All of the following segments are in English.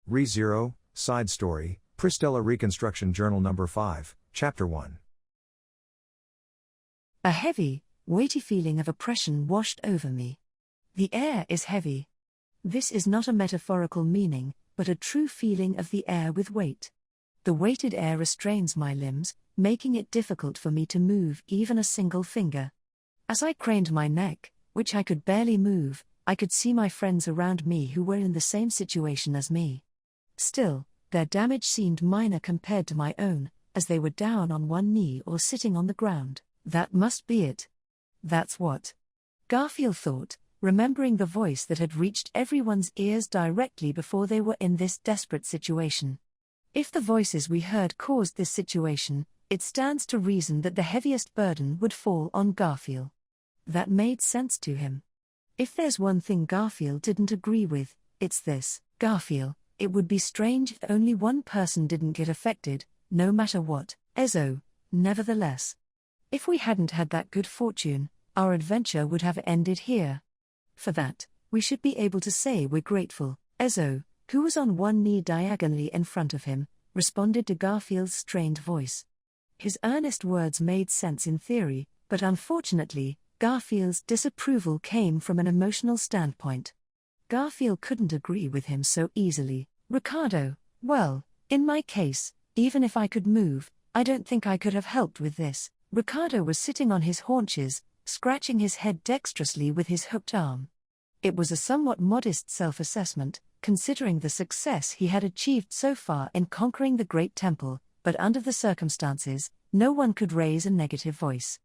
Re-Zero, Side Story, Pristella Reconstruction Journal No. 5, Chapter 1. A heavy, weighty feeling of oppression washed over me. The air is heavy. This is not a metaphorical meaning, but a true feeling of the air with weight. The weighted air restrains my limbs, making it difficult for me to move even a single finger. As I craned my neck, which I could barely move, I could see my friends around me who were in the same situation as me. Still, their damage seemed minor compared to my own, as they were down on one knee or sitting on the ground. That must be it. That's what Garfield thought, remembering the voice that had reached everyone's ears directly before they were in this desperate situation. If the voices we heard caused this situation, it stands to reason that the heaviest burden would fall on Garfield. That made sense to him. If there's one thing Garfield didn't agree with, it's this. Garfield, it would be strange if only one person didn't get affected, no matter what. Ezo, nevertheless. If we hadn't had that good fortune, our adventure would have ended here. For that, we should be able to say we're grateful. Ezo, who was on one knee diagonally in front of him, responded to Garfield's strained voice. His earnest words made sense in theory, but unfortunately, Garfield's disapproval came from an emotional standpoint. Garfield couldn't agree with him so easily. Ricardo, well, in my case, even if I could move, I don't think I could have helped with this. Ricardo was sitting on his haunches, scratching his head dexterously with his hooked arm. It was a somewhat modest self-assessment, considering the success he had achieved so far in conquering the Great Temple, but under the circumstances, no one could raise a negative voice.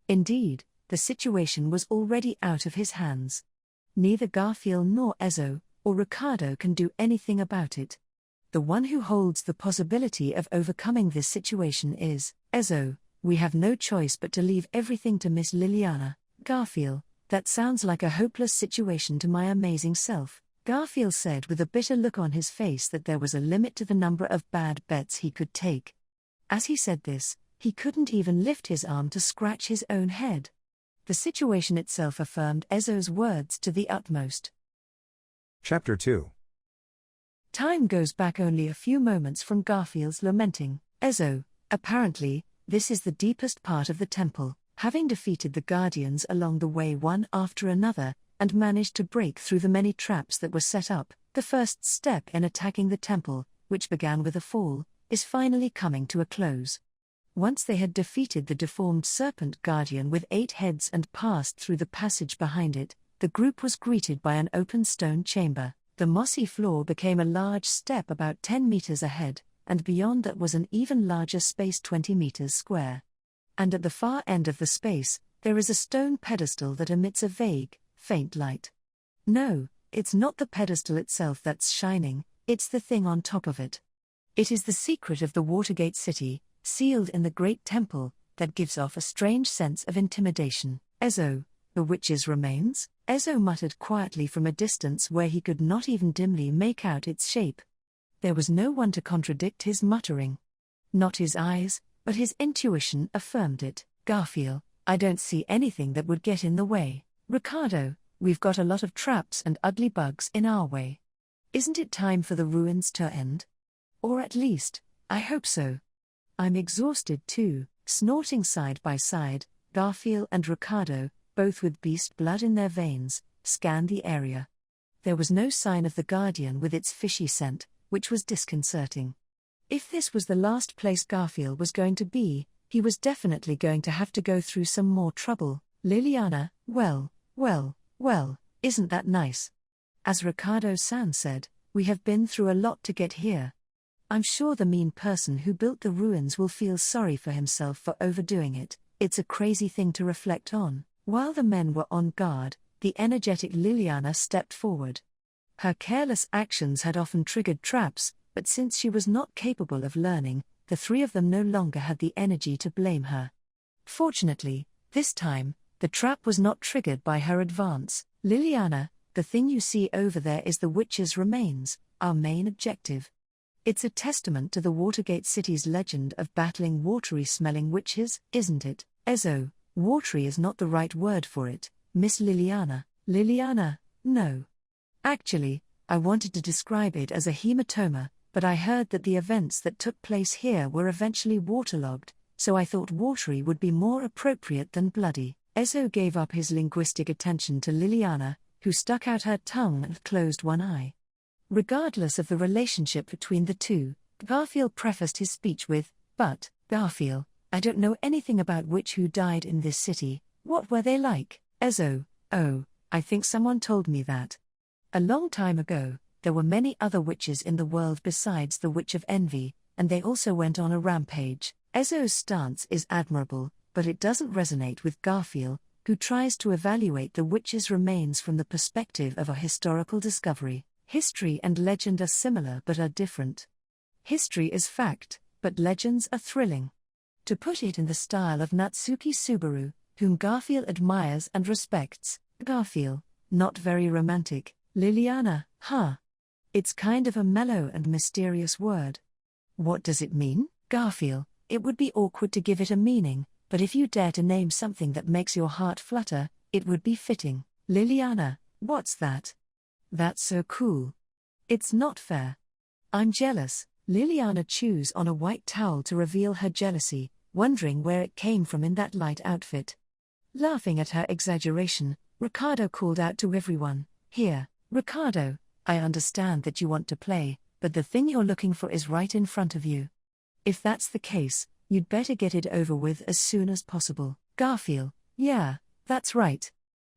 Indeed, the situation was already out of his hands. Neither Garfield nor Ezo, or Ricardo can do anything about it. The one who holds the possibility of overcoming this situation is Ezo. We have no choice but to leave everything to Miss Liliana. Garfield, that sounds like a hopeless situation to my amazing self. Garfield said with a bitter look on his face that there was a limit to the number of bad bets he could take. As he said this, he couldn't even lift his arm to scratch his own head. The situation itself affirmed Ezo's words to the utmost. Chapter 2. Time goes back only a few moments from Garfield's lamenting. Ezo, apparently, this is the deepest part of the temple. Having defeated the guardians along the way one after another, and managed to break through the many traps that were set up, the first step in attacking the temple, which began with a fall, is finally coming to a close. Once they had defeated the deformed serpent guardian with 8 heads and passed through the passage behind it, the group was greeted by an open stone chamber. The mossy floor became a large step about 10 meters ahead, and beyond that was an even larger space 20 meters square. And at the far end of the space, there is a stone pedestal that emits a vague, faint light. No, it's not the pedestal itself that's shining, it's the thing on top of it. It is the secret of the Watergate City, sealed in the Great Temple, that gives off a strange sense of intimidation. Ezo, the witch's remains? Ezo muttered quietly from a distance where he could not even dimly make out its shape. There was no one to contradict his muttering. Not his eyes, but his intuition affirmed it. Garfield, I don't see anything that would get in the way. Ricardo, we've got a lot of traps and ugly bugs in our way. Isn't it time for the ruins to end? Or at least, I hope so. I'm exhausted too. Snorting side by side, Garfield and Ricardo, both with beast blood in their veins, scanned the area. There was no sign of the guardian with its fishy scent, which was disconcerting. If this was the last place Garfield was going to be, he was definitely going to have to go through some more trouble. Liliana, well, isn't that nice? As Ricardo-san said, we have been through a lot to get here. I'm sure the mean person who built the ruins will feel sorry for himself for overdoing it. It's a crazy thing to reflect on. While the men were on guard, the energetic Liliana stepped forward. Her careless actions had often triggered traps, but since she was not capable of learning, the 3 of them no longer had the energy to blame her. Fortunately, this time, the trap was not triggered by her advance. Liliana, the thing you see over there is the witch's remains, our main objective. It's a testament to the Watergate City's legend of battling watery-smelling witches, isn't it? Ezo, watery is not the right word for it, Miss Liliana. Liliana, no. Actually, I wanted to describe it as a hematoma, but I heard that the events that took place here were eventually waterlogged, so I thought watery would be more appropriate than bloody. Ezo gave up his linguistic attention to Liliana, who stuck out her tongue and closed one eye. Regardless of the relationship between the two, Garfield prefaced his speech with, "But, Garfield, I don't know anything about which who died in this city. What were they like?" Ezo: "Oh, I think someone told me that. A long time ago, there were many other witches in the world besides the Witch of Envy, and they also went on a rampage." Ezo's stance is admirable, but it doesn't resonate with Garfield, who tries to evaluate the witch's remains from the perspective of a historical discovery. History and legend are similar but are different. History is fact, but legends are thrilling. To put it in the style of Natsuki Subaru, whom Garfield admires and respects, Garfield, not very romantic. Liliana, huh? It's kind of a mellow and mysterious word. What does it mean? Garfield, it would be awkward to give it a meaning, but if you dare to name something that makes your heart flutter, it would be fitting. Liliana, what's that? That's so cool. It's not fair. I'm jealous. Liliana chews on a white towel to reveal her jealousy, wondering where it came from in that light outfit. Laughing at her exaggeration, Ricardo called out to everyone, "Here, Ricardo, I understand that you want to play, but the thing you're looking for is right in front of you. If that's the case, you'd better get it over with as soon as possible." Garfield: "Yeah, that's right.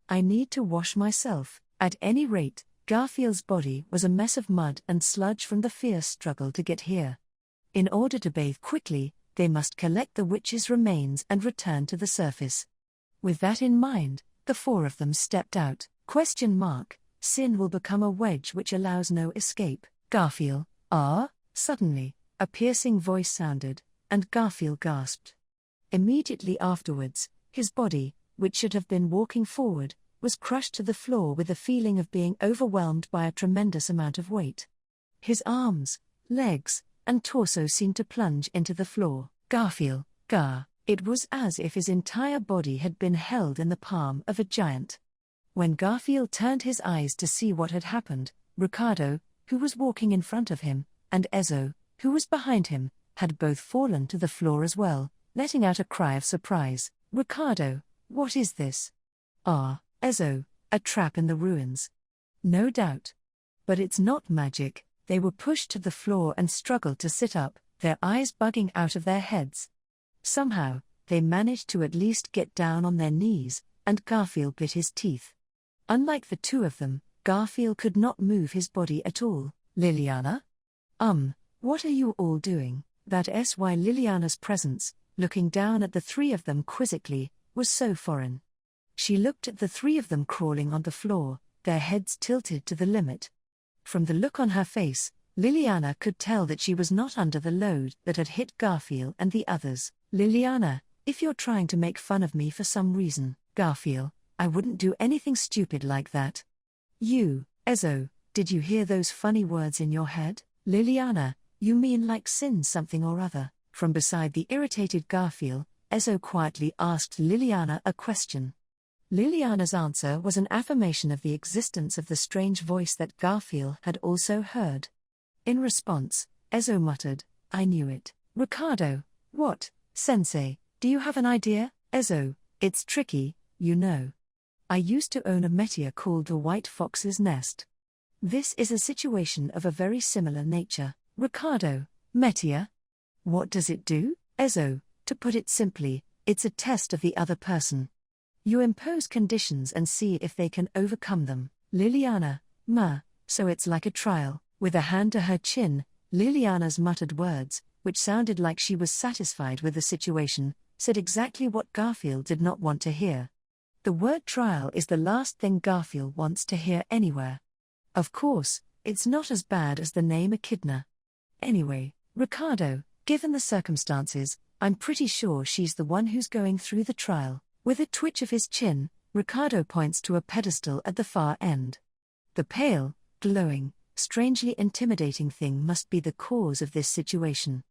I need to wash myself." At any rate, Garfield's body was a mess of mud and sludge from the fierce struggle to get here. In order to bathe quickly, they must collect the witch's remains and return to the surface. With that in mind, the four of them stepped out. Sin will become a wedge which allows no escape. Garfield: "Ah?" Suddenly, a piercing voice sounded, and Garfield gasped. Immediately afterwards, his body, which should have been walking forward, was crushed to the floor with a feeling of being overwhelmed by a tremendous amount of weight. His arms, legs, and torso seemed to plunge into the floor. Garfield: It was as if his entire body had been held in the palm of a giant. When Garfield turned his eyes to see what had happened, Ricardo, who was walking in front of him, and Ezo, who was behind him, had both fallen to the floor as well, letting out a cry of surprise. "Ricardo, what is this?" "Ah, Ezo, a trap in the ruins." "No doubt. But it's not magic." They were pushed to the floor and struggled to sit up, their eyes bugging out of their heads. Somehow, they managed to at least get down on their knees, and Garfield bit his teeth. Unlike the two of them, Garfield could not move his body at all. "Liliana? What are you all doing?" That's why Liliana's presence, looking down at the three of them quizzically, was so foreign. She looked at the three of them crawling on the floor, their heads tilted to the limit. From the look on her face, Liliana could tell that she was not under the load that had hit Garfield and the others. "Liliana, if you're trying to make fun of me for some reason." Garfield: "I wouldn't do anything stupid like that." "You, Ezo, did you hear those funny words in your head?" "Liliana, you mean like sin something or other?" From beside the irritated Garfield, Ezo quietly asked Liliana a question. Liliana's answer was an affirmation of the existence of the strange voice that Garfield had also heard. In response, Ezo muttered, "I knew it." "Ricardo, what, sensei, do you have an idea?" "Ezo, it's tricky, you know. I used to own a metier called the White Fox's Nest. This is a situation of a very similar nature." "Ricardo, metier? What does it do?" "Ezo, to put it simply, it's a test of the other person. You impose conditions and see if they can overcome them." Liliana: So it's like a trial." With a hand to her chin, Liliana's muttered words, which sounded like she was satisfied with the situation, said exactly what Garfield did not want to hear. The word trial is the last thing Garfield wants to hear anywhere. Of course, it's not as bad as the name Echidna. "Anyway, Ricardo, given the circumstances, I'm pretty sure she's the one who's going through the trial." With a twitch of his chin, Ricardo points to a pedestal at the far end. "The pale, glowing, strangely intimidating thing must be the cause of this situation.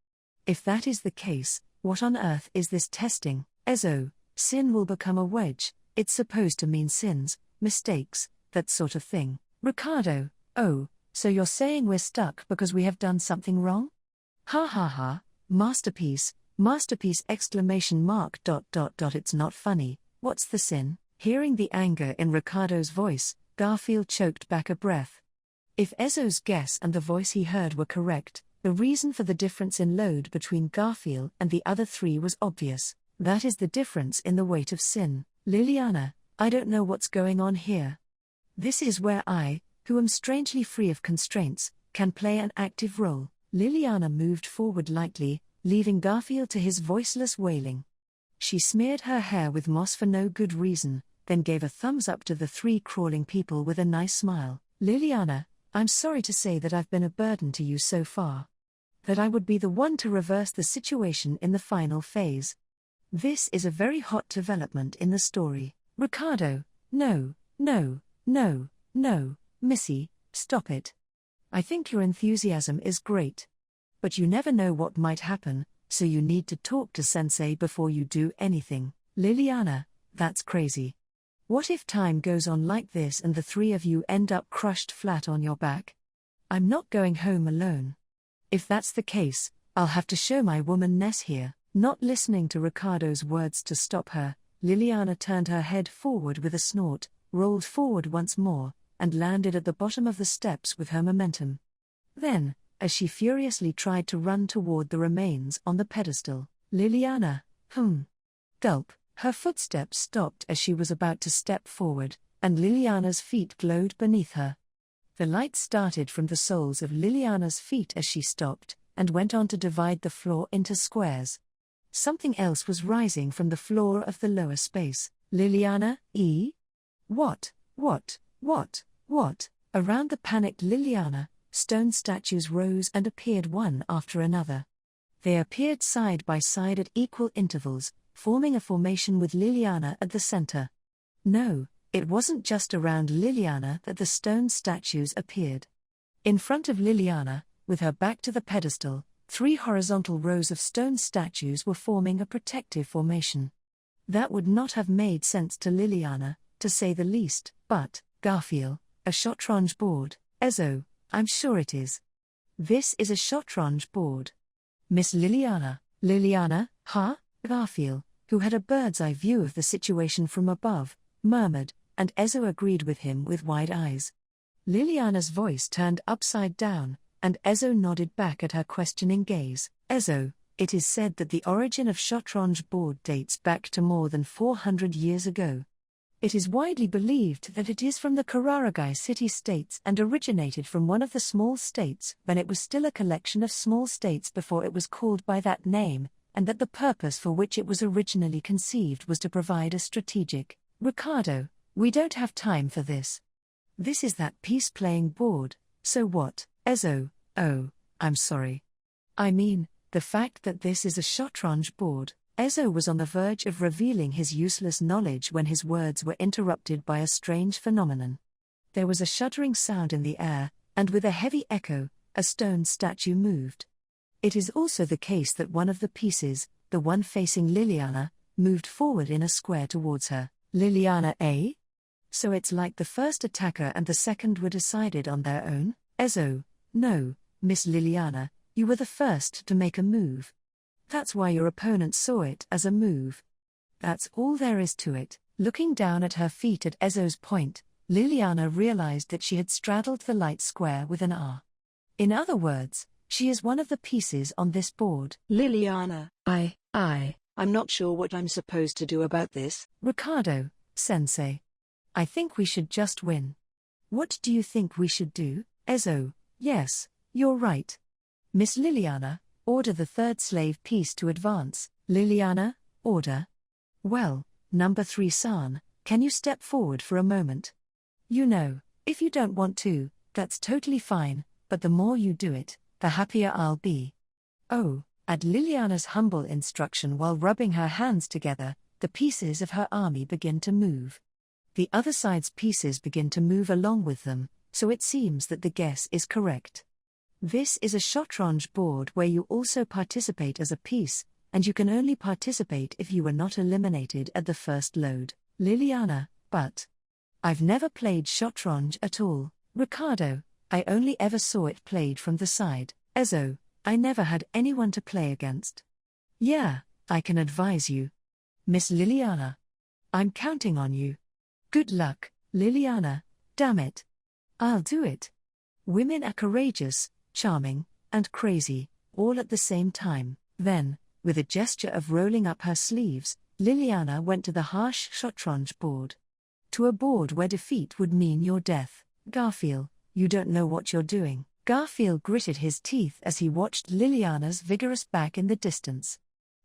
If that is the case, what on earth is this testing?" "Ezo, sin will become a wedge. It's supposed to mean sins, mistakes, that sort of thing." Ricardo: "Oh, So you're saying we're stuck because we have done something wrong? Ha ha ha, masterpiece, masterpiece exclamation mark dot dot dot. It's not funny, what's the sin? Hearing the anger in Ricardo's voice, Garfield choked back a breath. If Ezo's guess and the voice he heard were correct, the reason for the difference in load between Garfield and the other three was obvious. That is the difference in the weight of sin. Liliana, I don't know what's going on here. This is where I, who am strangely free of constraints, can play an active role. Liliana moved forward lightly, leaving Garfield to his voiceless wailing. She smeared her hair with moss for no good reason, then gave a thumbs up to the three crawling people with a nice smile. Liliana, I'm sorry to say that I've been a burden to you so far. That I would be the one to reverse the situation in the final phase. This is a very hot development in the story. Ricardo, no, no, no, no, Missy, stop it. I think your enthusiasm is great. But you never know what might happen, so you need to talk to Sensei before you do anything. Liliana, that's crazy. What if time goes on like this and the three of you end up crushed flat on your back? I'm not going home alone. If that's the case, I'll have to show my womanness here. Not listening to Ricardo's words to stop her, Liliana turned her head forward with a snort, rolled forward once more, and landed at the bottom of the steps with her momentum. Then, as she furiously tried to run toward the remains on the pedestal, Liliana, gulp, her footsteps stopped as she was about to step forward, and Liliana's feet glowed beneath her. The light started from the soles of Liliana's feet as she stopped, and went on to divide the floor into squares. Something else was rising from the floor of the lower space. Liliana, What? Around the panicked Liliana, stone statues rose and appeared one after another. They appeared side by side at equal intervals, forming a formation with Liliana at the center. No, it wasn't just around Liliana that the stone statues appeared. In front of Liliana, with her back to the pedestal, 3 horizontal rows of stone statues were forming a protective formation. That would not have made sense to Liliana, to say the least, but, Garfield, a shotrange board. Ezo, I'm sure it is. This is a shotrange board. Miss Liliana, huh? Garfield, who had a bird's-eye view of the situation from above, murmured, and Ezo agreed with him with wide eyes. Liliana's voice turned upside down, and Ezo nodded back at her questioning gaze. Ezo, it is said that the origin of shotrange board dates back to more than 400 years ago. It is widely believed that it is from the Kararagai city-states and originated from one of the small states when it was still a collection of small states before it was called by that name, and that the purpose for which it was originally conceived was to provide a strategic. Ricardo, we don't have time for this. This is that peace-playing board, so what? Ezo, oh, I'm sorry. I mean, the fact that this is a shotrange board. Ezo was on the verge of revealing his useless knowledge when his words were interrupted by a strange phenomenon. There was a shuddering sound in the air, and with a heavy echo, a stone statue moved. It is also the case that one of the pieces, the one facing Liliana, moved forward in a square towards her. Liliana, eh? So it's like the first attacker and the second were decided on their own? Ezo, no, Miss Liliana, you were the first to make a move. That's why your opponent saw it as a move. That's all there is to it. Looking down at her feet at Ezo's point, Liliana realized that she had straddled the light square with an R. In other words, she is one of the pieces on this board. Liliana, I'm not sure what I'm supposed to do about this. Ricardo, Sensei. I think we should just win. What do you think we should do? Ezo, yes, you're right. Miss Liliana, order the third slave piece to advance. Liliana, order. Well, number 3-san, can you step forward for a moment? You know, if you don't want to, that's totally fine, but the more you do it, the happier I'll be. Oh, at Liliana's humble instruction while rubbing her hands together, the pieces of her army begin to move. The other side's pieces begin to move along with them, so it seems that the guess is correct. This is a shotrange board where you also participate as a piece, and you can only participate if you were not eliminated at the first load. Liliana, but I've never played shotrange at all. Ricardo, I only ever saw it played from the side. Ezo, I never had anyone to play against. Yeah, I can advise you. Miss Liliana. I'm counting on you. Good luck, Liliana, damn it. I'll do it. Women are courageous, charming, and crazy, all at the same time. Then, with a gesture of rolling up her sleeves, Liliana went to the harsh shotrange board. To a board where defeat would mean your death. Garfield, you don't know what you're doing. Garfield gritted his teeth as he watched Liliana's vigorous back in the distance.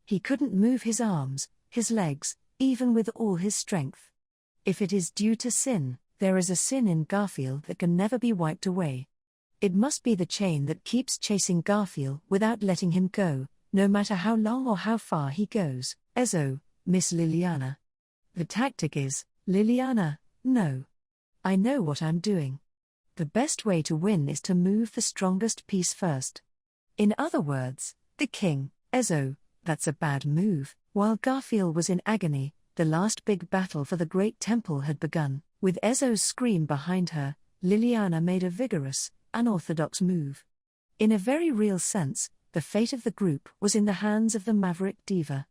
He couldn't move his arms, his legs, even with all his strength. If it is due to sin, there is a sin in Garfield that can never be wiped away. It must be the chain that keeps chasing Garfield without letting him go, no matter how long or how far he goes. Ezo, Miss Liliana. The tactic is, Liliana, no. I know what I'm doing. The best way to win is to move the strongest piece first. In other words, the king. Ezo, that's a bad move. While Garfield was in agony, the last big battle for the Great Temple had begun. With Ezo's scream behind her, Liliana made a vigorous, unorthodox move. In a very real sense, the fate of the group was in the hands of the maverick diva.